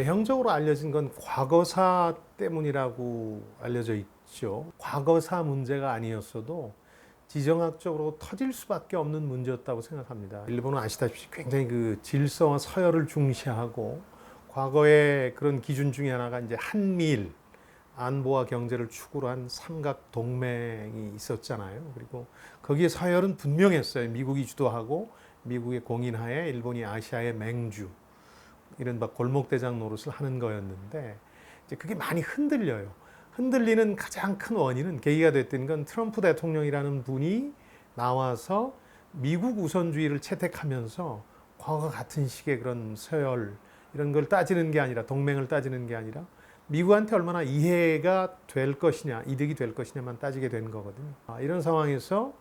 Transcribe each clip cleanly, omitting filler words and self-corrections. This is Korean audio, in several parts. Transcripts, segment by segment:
대형적으로 알려진 건 과거사 때문이라고 알려져 있죠. 과거사 문제가 아니었어도 지정학적으로 터질 수밖에 없는 문제였다고 생각합니다. 일본은 아시다시피 굉장히 그 질서와 서열을 중시하고 과거의 그런 기준 중에 하나가 이제 한미일 안보와 경제를 축으로 한 삼각 동맹이 있었잖아요. 그리고 거기에 서열은 분명했어요. 미국이 주도하고 미국의 공인하에 일본이 아시아의 맹주, 이른바 골목대장 노릇을 하는 거였는데 이제 그게 많이 흔들려요. 흔들리는 가장 큰 원인은 계기가 됐던 건 트럼프 대통령이라는 분이 나와서 미국 우선주의를 채택하면서 과거와 같은 식의 그런 서열 이런 걸 따지는 게 아니라, 동맹을 따지는 게 아니라 미국한테 얼마나 이해가 될 것이냐, 이득이 될 것이냐만 따지게 된 거거든요. 이런 상황에서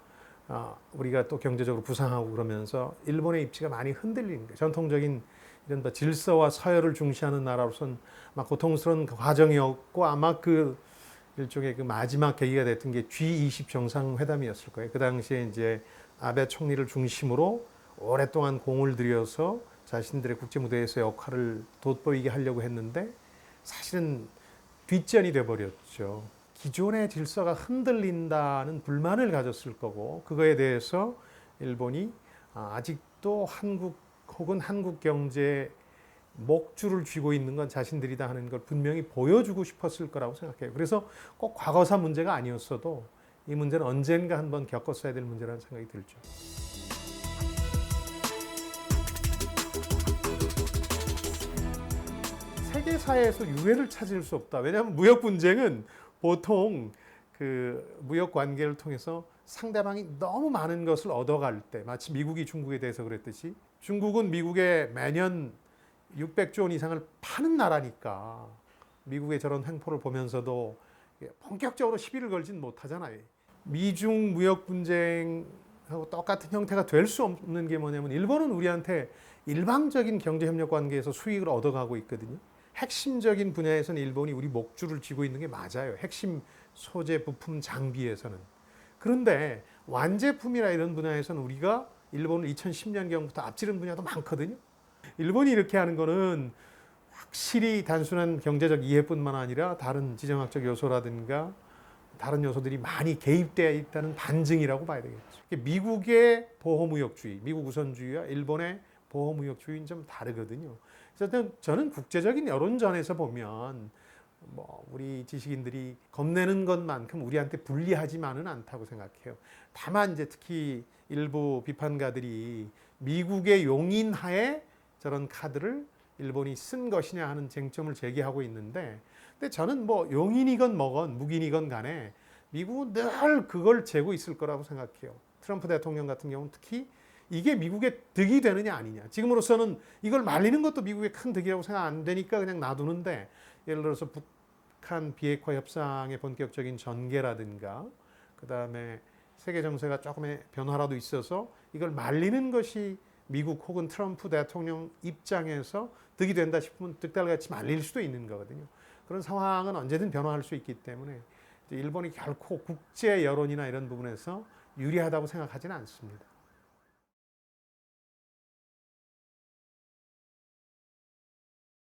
우리가 또 경제적으로 부상하고 그러면서 일본의 입지가 많이 흔들리는 거예요. 전통적인 이런 질서와 서열을 중시하는 나라로서는 막 고통스러운 과정이었고, 아마 그 일종의 그 마지막 계기가 됐던 게 G20 정상회담이었을 거예요. 그 당시에 이제 아베 총리를 중심으로 오랫동안 공을 들여서 자신들의 국제 무대에서 역할을 돋보이게 하려고 했는데 사실은 뒷전이 돼버렸죠. 기존의 질서가 흔들린다는 불만을 가졌을 거고, 그거에 대해서 일본이 아직도 한국 혹은 한국 경제에 목줄을 쥐고 있는 건 자신들이다 하는 걸 분명히 보여주고 싶었을 거라고 생각해요. 그래서 꼭 과거사 문제가 아니었어도 이 문제는 언젠가 한번 겪었어야 될 문제라는 생각이 들죠. 세계사에서 유해를 찾을 수 없다. 왜냐하면 무역 분쟁은 보통 그 무역 관계를 통해서 상대방이 너무 많은 것을 얻어갈 때, 마치 미국이 중국에 대해서 그랬듯이, 중국은 미국에 매년 600조 원 이상을 파는 나라니까 미국의 저런 횡포를 보면서도 본격적으로 시비를 걸진 못하잖아요. 미중 무역 분쟁하고 똑같은 형태가 될 수 없는 게 뭐냐면, 일본은 우리한테 일방적인 경제협력 관계에서 수익을 얻어가고 있거든요. 핵심적인 분야에서는 일본이 우리 목줄을 쥐고 있는 게 맞아요. 핵심 소재, 부품, 장비에서는. 그런데 완제품이나 이런 분야에서는 우리가 일본을 2010년경부터 앞지른 분야도 많거든요. 일본이 이렇게 하는 거는 확실히 단순한 경제적 이해뿐만 아니라 다른 지정학적 요소라든가 다른 요소들이 많이 개입되어 있다는 반증이라고 봐야 되겠죠. 미국의 보호무역주의, 미국 우선주의와 일본의 보호무역주의는 좀 다르거든요. 그래서 저는 국제적인 여론전에서 보면 우리 지식인들이 겁내는 것만큼 우리한테 불리하지만은 않다고 생각해요. 다만 이제 특히 일부 비판가들이 미국의 용인하에 저런 카드를 일본이 쓴 것이냐 하는 쟁점을 제기하고 있는데, 근데 저는 용인이건 뭐건 묵인이건 간에 미국은 늘 그걸 재고 있을 거라고 생각해요. 트럼프 대통령 같은 경우는 특히 이게 미국의 득이 되느냐 아니냐. 지금으로서는 이걸 말리는 것도 미국의 큰 득이라고 생각 안 되니까 그냥 놔두는데, 예를 들어서 북한 비핵화 협상의 본격적인 전개라든가 그 다음에 세계 정세가 조금의 변화라도 있어서 이걸 말리는 것이 미국 혹은 트럼프 대통령 입장에서 득이 된다 싶으면 득달같이 말릴 수도 있는 거거든요. 그런 상황은 언제든 변화할 수 있기 때문에 일본이 결코 국제 여론이나 이런 부분에서 유리하다고 생각하지는 않습니다.